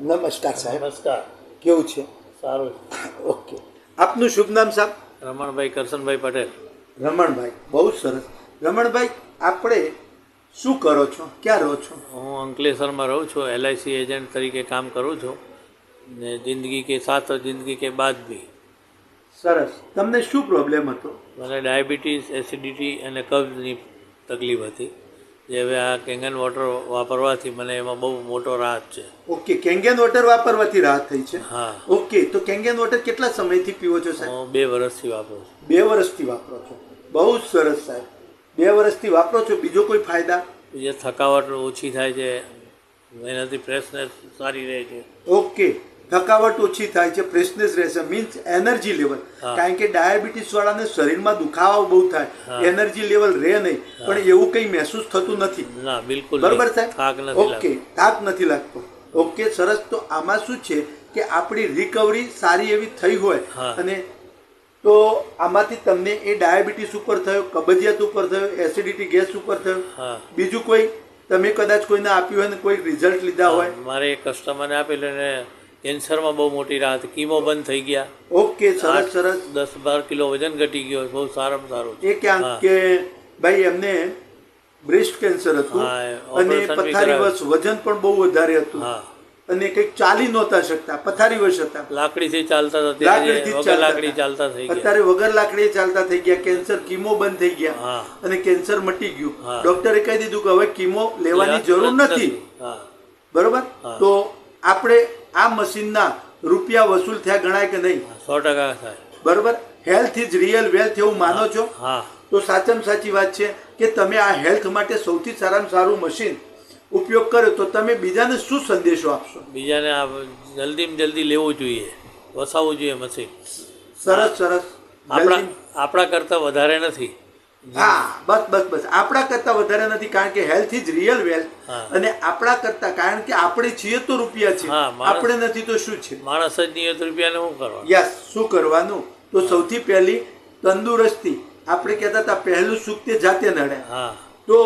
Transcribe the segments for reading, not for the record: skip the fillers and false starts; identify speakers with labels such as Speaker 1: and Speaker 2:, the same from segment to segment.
Speaker 1: નમસ્કાર સાહેબ.
Speaker 2: નમસ્કાર.
Speaker 1: કેવું છે?
Speaker 2: સારું.
Speaker 1: ઓકે. આપનું શુભ નામ સાહેબ?
Speaker 2: રમણભાઈ કરશનભાઈ પટેલ.
Speaker 1: રમણભાઈ, બહુ સરસ. રમણભાઈ, આપણે શું કરો છો, ક્યાં રહો છો?
Speaker 2: હું અંકલેશ્વરમાં રહું છું, LIC એજન્ટ તરીકે કામ કરું છું ને જિંદગી કે સાથ और જિંદગી કે બાદ ભી.
Speaker 1: સરસ. તમને શું પ્રોબ્લેમ હતો?
Speaker 2: મને ડાયાબિટીસ, એસિડિટી અને કબ્જની તકલીફ હતી, જે હવે આ કેંગન વોટર વાપરવાથી મને એમાં બહુ મોટો રાહત છે.
Speaker 1: ઓકે, કેંગન વોટર વાપરવાથી રાહત થઈ છે?
Speaker 2: હા.
Speaker 1: ઓકે, તો કેંગન વોટર કેટલા સમયથી પીવો છો સાહેબ?
Speaker 2: હું 2 વર્ષથી વાપરું છું.
Speaker 1: 2 વર્ષથી વાપરો છો. બહુ જ સરસ સાહેબ. 2 વર્ષથી વાપરો છો. બીજો કોઈ ફાયદા?
Speaker 2: જે થકાવટ ઓછી થાય છે, એનાથી ફ્રેશનેસ સારી રહે છે.
Speaker 1: ઓકે, થકાવટ ઓછી થાય છે, ફ્રેશનેસ રહેશે, મીન્સ એનર્જી લેવલ. કારણ કે ડાયાબિટીસ વાળાને શરીરમાં દુખાવા બહુ થાય, એનર્જી લેવલ રહે નહીં, પણ એવું કંઈ મહેસૂસ થતું નથી.
Speaker 2: ના, બિલકુલ
Speaker 1: બરોબર
Speaker 2: નહીં. થાક
Speaker 1: સાહેબ?
Speaker 2: નથી
Speaker 1: ઓકે, થાક નથી લાગતો. ઓકે, સરસ. તો આમાં શું છે કે આપણી રિકવરી સારી એવી થઈ હોય અને તો આમાંથી તમને એ ડાયાબિટીસ ઉપર થયો, કબજિયાત ઉપર થયો, એસિડિટી ગેસ ઉપર થયો, બીજું કોઈ તમે કદાચ કોઈને આપ્યું હોય ને કોઈ રિઝલ્ટ લીધા હોય?
Speaker 2: મારે એક કસ્ટમરને આપેલું ને કેન્સરમાં બહુ મોટી રાહત, કીમો બંધ થઈ ગયા.
Speaker 1: ઓકે, સરસ સરસ.
Speaker 2: 10-12 કિલો વજન ઘટી ગયો, બહુ સારામાં સારું.
Speaker 1: એ ક્યાં કે ભાઈ એમને બ્રેસ્ટ કેન્સર હતું અને પથારીવશ વજન પણ બહુ વધારે હતું અને કંઈક ચાલી નહોતા શકતા, પથારીવશ હતા,
Speaker 2: લાકડીથી ચાલતા હતા, લાકડી ચાલતા થઈ ગયા,
Speaker 1: અત્યારે વગર લાકડી ચાલતા થઈ ગયા. કેન્સર, કીમો બંધ થઈ ગયા અને કેન્સર મટી ગયું. ડોક્ટરે કહી દીધું કે હવે કીમો લેવાની જરૂર નથી. બરોબર. તો આપણે આ મશીનના રૂપિયા વસૂલ થયા ગણાય કે નહીં?
Speaker 2: 100% થાય.
Speaker 1: બરોબર. હેલ્થ ઇઝ રિયલ વેલ્થ એવું માનો છો? તો સાચામાં સાચી વાત છે કે તમે આ હેલ્થ માટે સૌથી સારામાં સારું મશીન ઉપયોગ કર્યો, તો તમે બીજાને શું સંદેશો આપશો?
Speaker 2: બીજાને આ જલ્દીમાં જલ્દી લેવું જોઈએ, વસાવવું જોઈએ મશીન.
Speaker 1: સરસ સરસ.
Speaker 2: આપણા કરતાં વધારે નથી.
Speaker 1: હા, બસ બસ બસ. આપણા કરતાં વધારે નથી, કારણ કે હેલ્થ ઇઝ રિયલ વેલ્થ. અને આપણા કરતાં, કારણ કે આપણે છીએ તો રૂપિયા છે, આપણે નથી તો શું છે?
Speaker 2: માણસ જ નહીં તો રૂપિયાને શું કરવાનું?
Speaker 1: યસ, શું કરવાનું? તો સૌથી પહેલી તંદુરસ્તી. આપણે કહેતા હતા પહેલું સુખ તે જાતે નડે. તો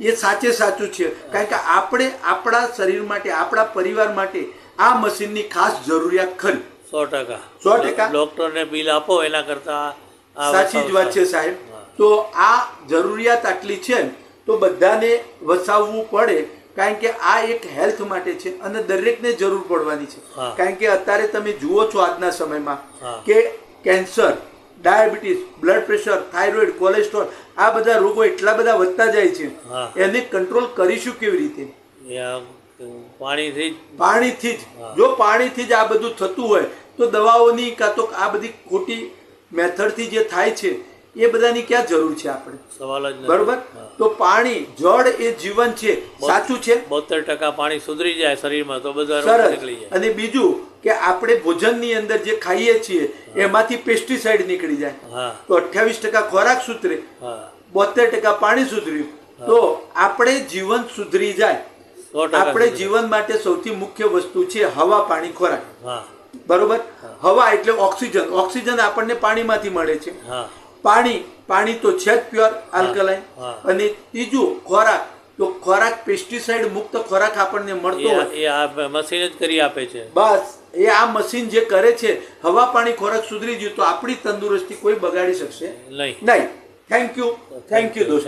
Speaker 1: એ સાચે સાચું છે, કારણ કે આપણે આપણા શરીર માટે, આપણા પરિવાર માટે આ મશીનની ખાસ જરૂરિયાત ખરી.
Speaker 2: 100%. ડોક્ટરને બિલ આપો એના કરતાં
Speaker 1: સાચી જ વાત છે સાહેબ. તો આ જરૂરિયાત આટલી છે તો બધાને વસાવવું પડે, કારણ કે આ એક હેલ્થ માટે છે અને દરેકને જરૂર પડવાની છે. કારણ કે અત્યારે તમે જુઓ છો આજના સમયમાં કે cancer, diabetes, blood pressure, thyroid, cholesterol, આ બધા રોગો એટલા બધા વધતા જાય છે. એને કંટ્રોલ કરીશું કેવી રીતે? પાણીથી જ. જો પાણીથી જ આ બધું થતું હોય તો દવાઓની કાં તો આ બધી ખોટી મેથડથી જે થાય છે એ બધાની ક્યાં જરૂર છે આપણે?
Speaker 2: સવાલ જ નથી.
Speaker 1: બરોબર. તો પાણી, જળ એ જીવન છે. સાચું છે.
Speaker 2: 72% પાણી સુધરી જાય શરીરમાં તો બધા રોગ નીકળી જાય.
Speaker 1: અને બીજું કે આપણે ભોજનની અંદર જે ખાઈએ છીએ એમાંથી પેસ્ટિસાઇડ નીકળી જાય તો 28% ખોરાક સુધરે, 72% પાણી સુધર્યું, તો આપણે જીવન સુધરી જાય. આપણે જીવન માટે સૌથી મુખ્ય વસ્તુ છે હવા, પાણી, ખોરાક. બરોબર. હવા એટલે ઓક્સિજન. ઓક્સિજન આપણને પાણીમાંથી મળે છે. પાણી તો છે જ પ્યોર આલ્કલાઇન. અને ત્રીજું ખોરાક. તો ખોરાક પેસ્ટિસાઇડ મુક્ત ખોરાક આપણને મળતો હોય
Speaker 2: એ આ મશીન જ કરી આપે છે.
Speaker 1: બસ એ આ મશીન જે કરે છે, હવા, પાણી, ખોરાક સુધરી ગયું તો આપણી તંદુરસ્તી કોઈ બગાડી શકશે નહીં. થેન્ક યુ દોસ્ત.